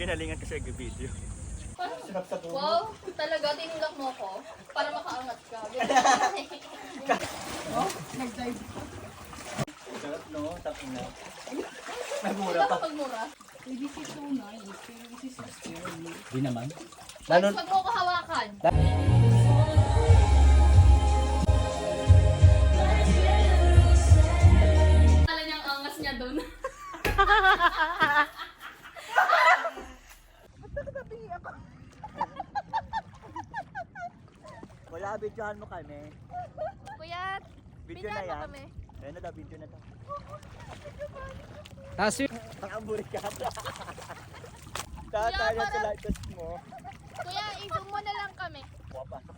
hinalingan kasi nag-video. Wow, talaga, tinulak mo ko para makaangat ka. Oh, nag-dive. Sarap no, tapos na. Nagmura Ikaw pa. pagmura. This is so nice. Pero this is so scary. Di naman. Pag mo ko hawakan. Tala niyang angas niya doon. Wala, videohan mo kami. Kuya, Video na yan. Ayun na daw, video na to. Taas yun. Nakamburi ka. Tataya sa light mo. Kuya, i-zoom mo na lang kami. Wapa.